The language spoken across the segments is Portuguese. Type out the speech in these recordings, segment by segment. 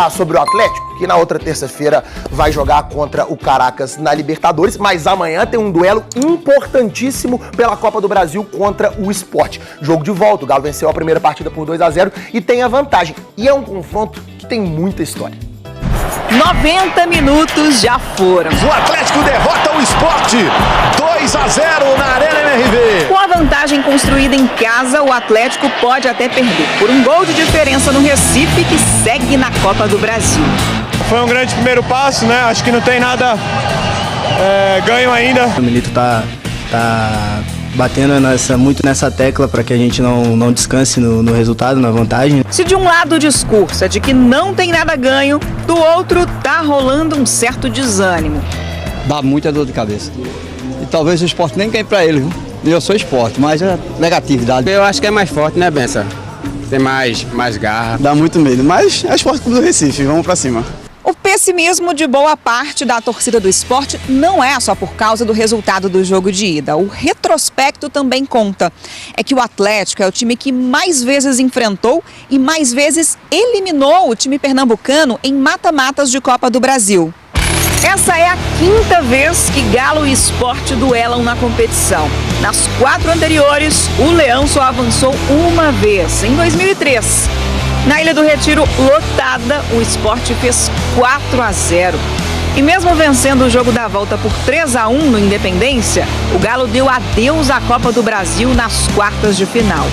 falar sobre o Atlético, que na outra terça-feira vai jogar contra o Caracas na Libertadores, mas amanhã tem um duelo importantíssimo pela Copa do Brasil contra o Sport. Jogo de volta, o Galo venceu a primeira partida por 2-0 e tem a vantagem. E é um confronto que tem muita história. 90 minutos já foram. O Atlético derrota o Sport 2-0 na Arena MRV. Com a vantagem construída em casa, o Atlético pode até perder por um gol de diferença no Recife, que segue na Copa do Brasil. Foi um grande primeiro passo, né? Acho que não tem nada ganho ainda. O Milito tá batendo muito nessa tecla para que a gente não descanse no resultado, na vantagem. Se de um lado o discurso é de que não tem nada ganho, do outro tá rolando um certo desânimo. Dá muita dor de cabeça. E talvez o Sport nem ganhe para ele, viu? Eu sou Sport, mas é negatividade. Eu acho que é mais forte, né, Benção? Tem mais garra. Dá muito medo, mas é o Sport Clube do Recife, vamos para cima. O pessimismo de boa parte da torcida do Sport não é só por causa do resultado do jogo de ida. O retrospecto também conta. É que o Atlético é o time que mais vezes enfrentou e mais vezes eliminou o time pernambucano em mata-matas de Copa do Brasil. Essa é a quinta vez que Galo e Sport duelam na competição. Nas 4 anteriores, o Leão só avançou uma vez, em 2003. Na Ilha do Retiro, lotada, o Sport fez 4-0. E mesmo vencendo o jogo da volta por 3-1 no Independência, o Galo deu adeus à Copa do Brasil nas quartas de final.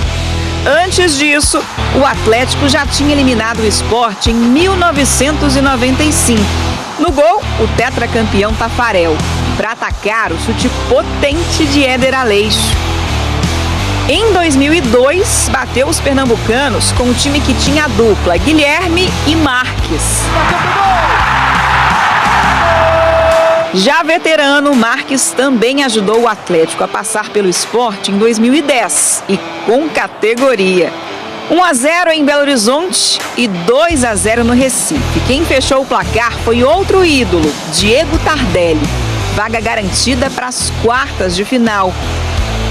Antes disso, o Atlético já tinha eliminado o Sport em 1995. No gol, o tetracampeão Tafarel. Para atacar, o chute potente de Éder Aleixo. Em 2002, bateu os pernambucanos com o time que tinha a dupla Guilherme e Marques. Já veterano, Marques também ajudou o Atlético a passar pelo Sport em 2010 e com categoria. 1-0 em Belo Horizonte e 2-0 no Recife. Quem fechou o placar foi outro ídolo, Diego Tardelli. Vaga garantida para as quartas de final.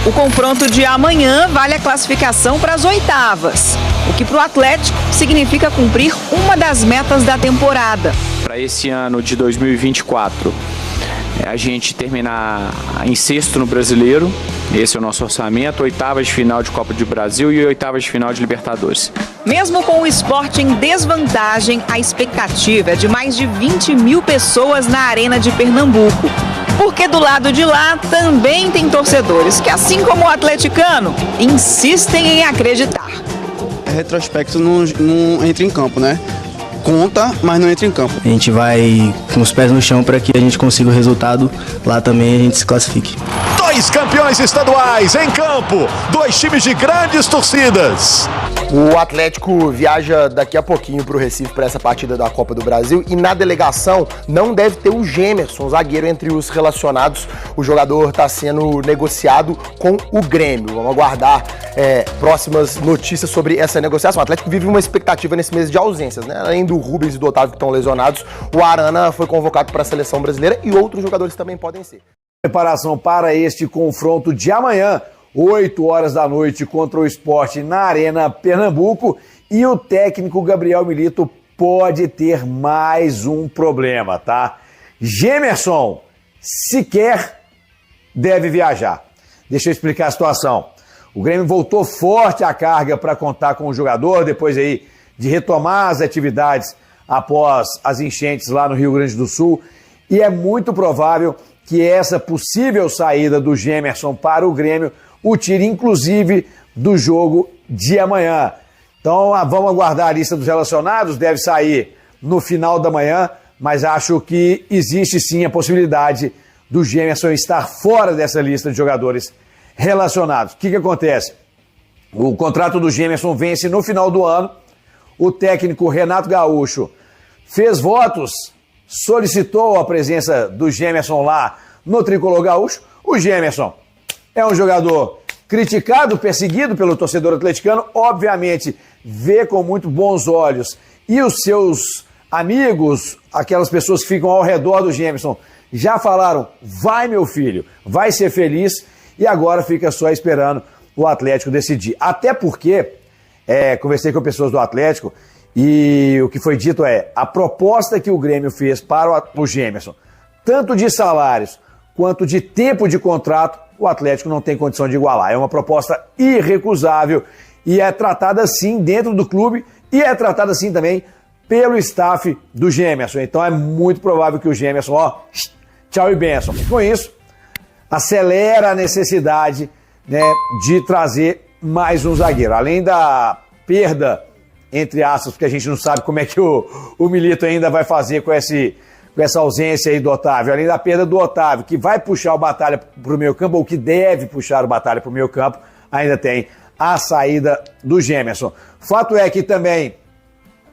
O confronto de amanhã vale a classificação para as oitavas, o que para o Atlético significa cumprir uma das metas da temporada. Para esse ano de 2024, a gente terminar em sexto no Brasileiro, esse é o nosso orçamento, oitavas de final de Copa do Brasil e oitavas de final de Libertadores. Mesmo com o Sport em desvantagem, a expectativa é de mais de 20 mil pessoas na Arena de Pernambuco. Porque do lado de lá também tem torcedores que, assim como o atleticano, insistem em acreditar. Retrospecto não entra em campo, né? Conta, mas não entra em campo. A gente vai com os pés no chão para que a gente consiga o resultado, lá também a gente se classifique. 2 campeões estaduais em campo, 2 times de grandes torcidas. O Atlético viaja daqui a pouquinho para o Recife para essa partida da Copa do Brasil e na delegação não deve ter o Gemerson, zagueiro entre os relacionados. O jogador está sendo negociado com o Grêmio. Vamos aguardar próximas notícias sobre essa negociação. O Atlético vive uma expectativa nesse mês de ausências, né? Além do Rubens e do Otávio que estão lesionados, o Arana foi convocado para a seleção brasileira e outros jogadores também podem ser. Preparação para este confronto de amanhã, 8 horas da noite, contra o Sport na Arena Pernambuco. E o técnico Gabriel Milito pode ter mais um problema, tá? Gemerson sequer deve viajar. Deixa eu explicar a situação. O Grêmio voltou forte à carga para contar com o jogador, depois aí de retomar as atividades após as enchentes lá no Rio Grande do Sul. E é muito provável que essa possível saída do Gemerson para o Grêmio o tire, inclusive, do jogo de amanhã. Então, vamos aguardar a lista dos relacionados, deve sair no final da manhã, mas acho que existe sim a possibilidade do Gemerson estar fora dessa lista de jogadores relacionados. O que acontece? O contrato do Gemerson vence no final do ano, o técnico Renato Gaúcho fez votos, solicitou a presença do Gemerson lá no Tricolor Gaúcho. O Gemerson é um jogador criticado, perseguido pelo torcedor atleticano, obviamente vê com muito bons olhos. E os seus amigos, aquelas pessoas que ficam ao redor do Gemerson, já falaram: vai meu filho, vai ser feliz, e agora fica só esperando o Atlético decidir. Até porque, conversei com pessoas do Atlético, E o que foi dito é, a proposta que o Grêmio fez para o Gemerson, tanto de salários quanto de tempo de contrato, o Atlético não tem condição de igualar. É uma proposta irrecusável e é tratada assim dentro do clube e é tratada assim também pelo staff do Gemerson. Então é muito provável que o Gemerson, tchau e benção. Com isso, acelera a necessidade, né, de trazer mais um zagueiro. Além da perda, entre aspas, porque a gente não sabe como é que o Milito ainda vai fazer com essa ausência aí do Otávio. Além da perda do Otávio, que vai puxar o Batalha para o meio campo, ou que deve puxar o Batalha para o meio campo, ainda tem a saída do Gemerson. Fato é que também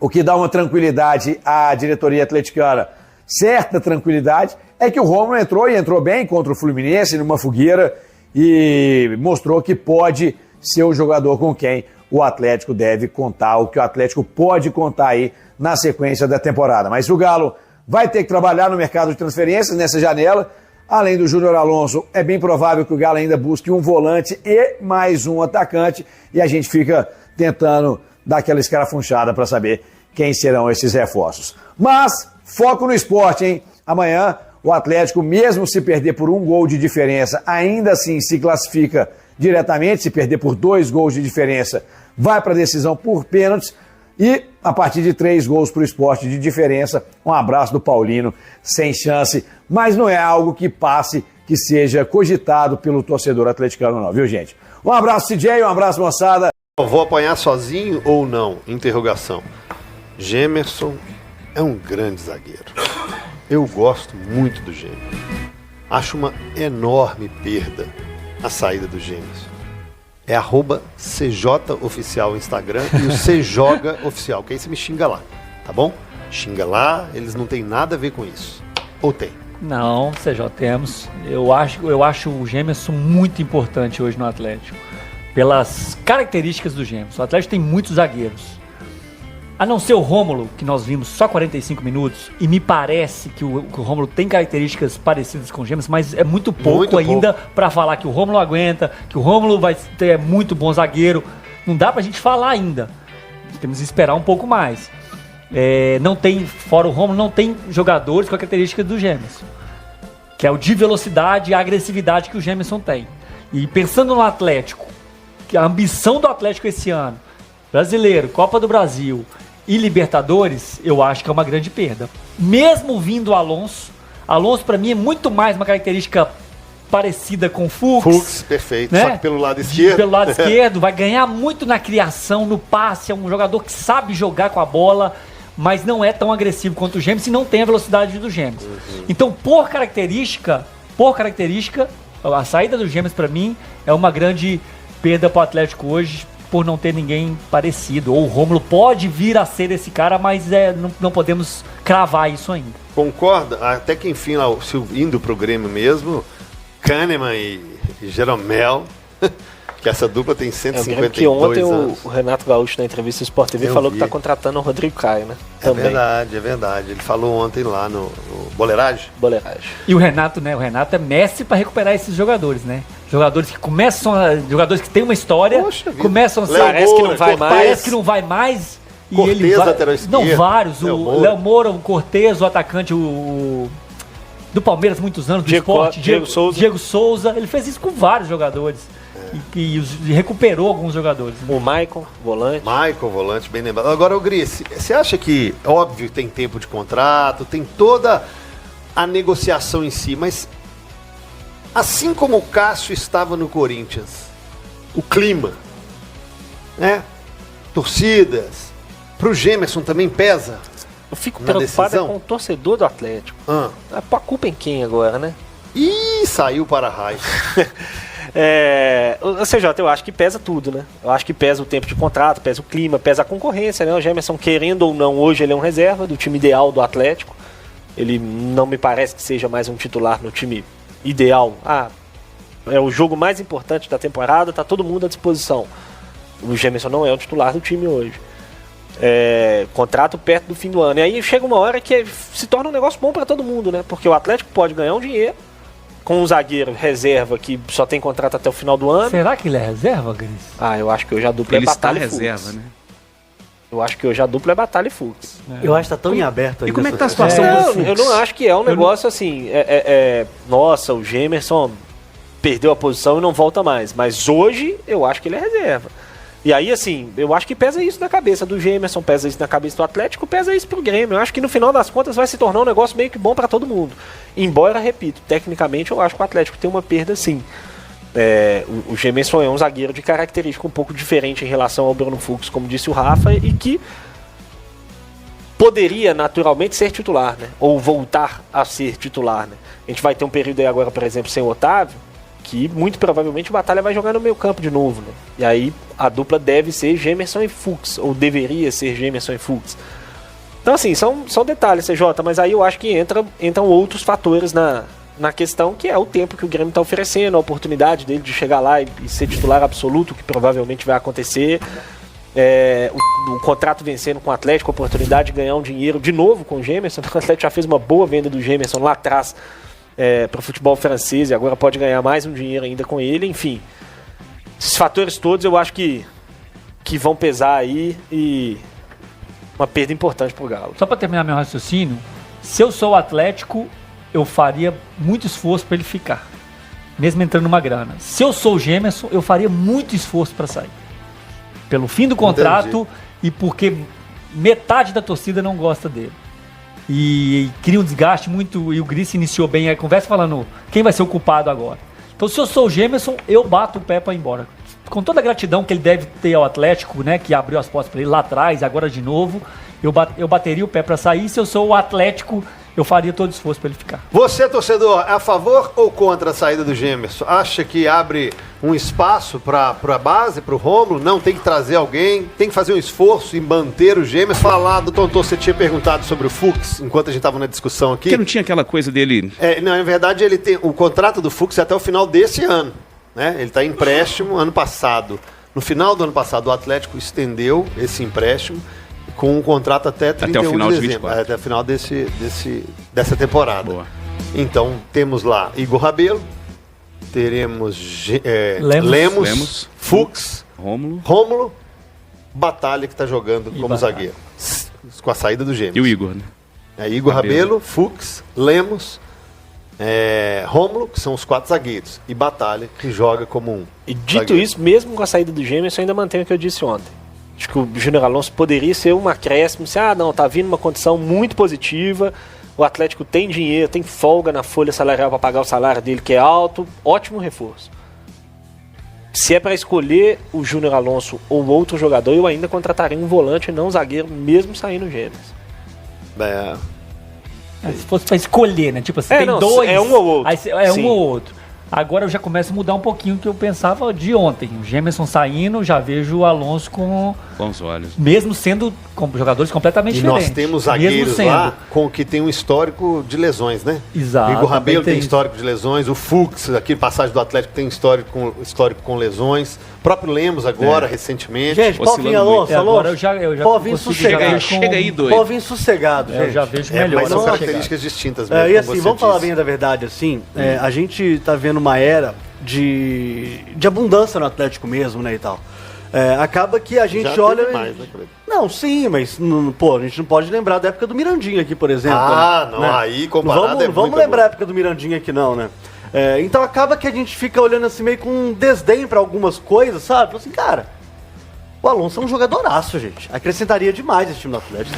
o que dá uma tranquilidade à diretoria atleticana, certa tranquilidade, é que o Rômulo entrou e entrou bem contra o Fluminense numa fogueira e mostrou que pode ser o jogador com quem o Atlético deve contar, o que o Atlético pode contar aí na sequência da temporada. Mas o Galo vai ter que trabalhar no mercado de transferências nessa janela. Além do Júnior Alonso, é bem provável que o Galo ainda busque um volante e mais um atacante. E a gente fica tentando dar aquela escarafunchada para saber quem serão esses reforços. Mas foco no esporte, hein? Amanhã o Atlético, mesmo se perder por 1 gol de diferença, ainda assim se classifica diretamente. Se perder por 2 gols de diferença, vai para a decisão por pênaltis. E a partir de 3 gols para o Sport de diferença, um abraço do Paulino, sem chance. Mas não é algo que passe, que seja cogitado pelo torcedor atleticano não, viu, gente? Um abraço, CJ, um abraço, moçada. Eu vou apanhar sozinho ou não? Interrogação. Gemerson é um grande zagueiro. Eu gosto muito do Gemerson. Acho uma enorme perda a saída do Gemerson. É @CJOficial no Instagram e o CJoga Oficial, que aí você me xinga lá, tá bom? Xinga lá, eles não têm nada a ver com isso. Ou tem? Não, CJ, temos. Eu acho o Gemerson muito importante hoje no Atlético. Pelas características do Gemerson. O Atlético tem muitos zagueiros. A não ser o Rômulo, que nós vimos só 45 minutos, e me parece que o Rômulo tem características parecidas com o Gemerson, mas é muito pouco ainda para falar que o Rômulo aguenta, que o Rômulo vai ter muito bom zagueiro. Não dá pra gente falar ainda. Temos que esperar um pouco mais. Não tem, fora o Rômulo, não tem jogadores com a característica do Gemerson, que é o de velocidade e a agressividade que o Gemerson tem. E pensando no Atlético, que a ambição do Atlético esse ano, Brasileiro, Copa do Brasil e Libertadores, eu acho que é uma grande perda. Mesmo vindo o Alonso para mim é muito mais uma característica parecida com o Fux, perfeito, né? Só que pelo lado esquerdo. Pelo lado esquerdo, vai ganhar muito na criação, no passe, é um jogador que sabe jogar com a bola, mas não é tão agressivo quanto o Gemerson e não tem a velocidade do Gemerson. Então, por característica, a saída do Gemerson para mim é uma grande perda para o Atlético hoje, por não ter ninguém parecido. Ou o Rômulo pode vir a ser esse cara, mas não podemos cravar isso ainda. Concorda? Até que enfim, lá, indo pro Grêmio mesmo, Kahneman e Jeromel, que essa dupla tem 152 que ontem anos. O Renato Gaúcho, na entrevista do Sport TV, falou que está contratando o Rodrigo Caio, né? Também. É verdade. Ele falou ontem lá no Boleiragem. E o Renato, né? O Renato é mestre para recuperar esses jogadores, né? Jogadores que começam, jogadores que têm uma história, começam a ser... Parece que não vai mais. E Cortez, ele vai, lateral esquerdo. Não, vários. O Léo Moura, o Cortez, o atacante, do Palmeiras, muitos anos, do Sport, Diego Souza. Ele fez isso com vários jogadores. E recuperou alguns jogadores. Né? O Maicon, volante, bem lembrado. Agora, o Gris, você acha que, óbvio, tem tempo de contrato, tem toda a negociação em si, mas assim como o Cássio estava no Corinthians, o clima, né? Torcidas, pro Gemerson também pesa? Eu fico preocupado com o torcedor do Atlético. A culpa em quem agora, né? Ih, saiu para raio. Ou seja, eu acho que pesa tudo, né? Eu acho que pesa o tempo de contrato, pesa o clima, pesa a concorrência, né? O Gemerson, querendo ou não, hoje ele é um reserva do time ideal do Atlético. Ele não me parece que seja mais um titular no time ideal. É o jogo mais importante da temporada, tá todo mundo à disposição. O Gemerson não é o titular do time hoje. Contrato perto do fim do ano. E aí chega uma hora que se torna um negócio bom para todo mundo, né? Porque o Atlético pode ganhar um dinheiro com um zagueiro reserva que só tem contrato até o final do ano. Será que ele é reserva, Gris? Eu acho que hoje a dupla ele é Batalha está reserva, né? Eu acho que hoje a dupla é Batalha e Fux. Eu acho que tá tão em aberto aí. E como é que tá a situação do Fux? Eu não acho que é um negócio assim, nossa, o Gemerson perdeu a posição e não volta mais. Mas hoje eu acho que ele é reserva. E aí, assim, eu acho que pesa isso na cabeça do Gemerson, pesa isso na cabeça do Atlético, pesa isso pro Grêmio. Eu acho que no final das contas vai se tornar um negócio meio que bom para todo mundo. Embora, repito, tecnicamente eu acho que o Atlético tem uma perda sim. O Gemerson é um zagueiro de característica um pouco diferente em relação ao Bruno Fux, como disse o Rafa, e que poderia naturalmente ser titular, né? Ou voltar a ser titular, né? A gente vai ter um período aí agora, por exemplo, sem o Otávio, que muito provavelmente o Batalha vai jogar no meio campo de novo, né? E aí a dupla deve ser Gemerson e Fux, ou deveria ser Gemerson e Fux. Então assim, são detalhes, CJ, mas aí eu acho que entram outros fatores na questão, que é o tempo que o Grêmio está oferecendo, a oportunidade dele de chegar lá e ser titular absoluto, que provavelmente vai acontecer, o contrato vencendo com o Atlético, a oportunidade de ganhar um dinheiro de novo com o Gemerson. O Atlético já fez uma boa venda do Gemerson lá atrás para o futebol francês e agora pode ganhar mais um dinheiro ainda com ele, enfim. Esses fatores todos eu acho que vão pesar aí e uma perda importante pro Galo. Só para terminar meu raciocínio, se eu sou o Atlético, eu faria muito esforço para ele ficar, mesmo entrando numa grana. Se eu sou o Gemerson, eu faria muito esforço para sair. Pelo fim do contrato e porque metade da torcida não gosta dele. E cria um desgaste muito, e o Gris iniciou bem a conversa falando quem vai ser o culpado agora. Então se eu sou o Gemerson, eu bato o pé para ir embora. Com toda a gratidão que ele deve ter ao Atlético, né, que abriu as portas para ele lá atrás, agora de novo, eu bateria o pé para sair. Se eu sou o Atlético, eu faria todo o esforço para ele ficar. Você, torcedor, é a favor ou contra a saída do Gemerson? Acha que abre um espaço para a base, para o Rômulo? Não, tem que trazer alguém, tem que fazer um esforço em manter o Gemerson. Falar do Tonton, você tinha perguntado sobre o Fux, enquanto a gente estava na discussão aqui. Porque não tinha aquela coisa dele... Não, na verdade, ele tem o contrato do Fux é até o final desse ano. Né? Ele está em empréstimo ano passado. No final do ano passado, o Atlético estendeu esse empréstimo com um contrato até 31 final de dezembro. Até o final dessa temporada. Boa. Então, temos lá Igor Rabelo, teremos Lemos, Fux, Rômulo, Batalha, que está jogando como zagueiro, com a saída do Gêmeos. E o Igor, né? Igor Rabelo, Fux, Lemos, Rômulo, que são os 4 zagueiros, e Batalha, que joga como um. E dito zagueiro. Isso, mesmo com a saída do Gêmeos, eu ainda mantenho o que eu disse ontem. Acho que o Júnior Alonso poderia ser um acréscimo, não, tá vindo uma condição muito positiva, o Atlético tem dinheiro, tem folga na folha salarial para pagar o salário dele, que é alto, ótimo reforço. Se é para escolher o Júnior Alonso ou outro jogador, eu ainda contrataria um volante e não um zagueiro, mesmo saindo o Gêmeos. Se fosse para escolher, né? Tipo assim, tem dois. É um ou outro. Aí um ou outro. Agora eu já começo a mudar um pouquinho o que eu pensava de ontem. O Gemerson saindo, já vejo o Alonso com bons olhos. Mesmo sendo jogadores completamente diferentes. E nós temos zagueiros lá que tem um histórico de lesões, né? Exato. O Igor Rabelo tem histórico de lesões, o Fux, aqui passagem do Atlético, tem histórico com lesões. O próprio Lemos agora, recentemente. Gente, pode vir, Alonso. Agora eu já pode vir sossegado. Chega aí, doido. Pode vir sossegado, gente. Eu já vejo melhor. Mas são características distintas mesmo. E assim, vamos falar bem da verdade, assim, a gente tá vendo uma era de abundância no Atlético mesmo, né, e tal. Acaba que a gente já olha... mais, né, não, sim, mas a gente não pode lembrar da época do Mirandinha aqui, por exemplo. Aí comparado não vamos lembrar a época do Mirandinha aqui não, né? Então acaba que a gente fica olhando assim meio com um desdém pra algumas coisas, sabe? Assim, cara, o Alonso é um jogadoraço, gente. Acrescentaria demais esse time do Atlético.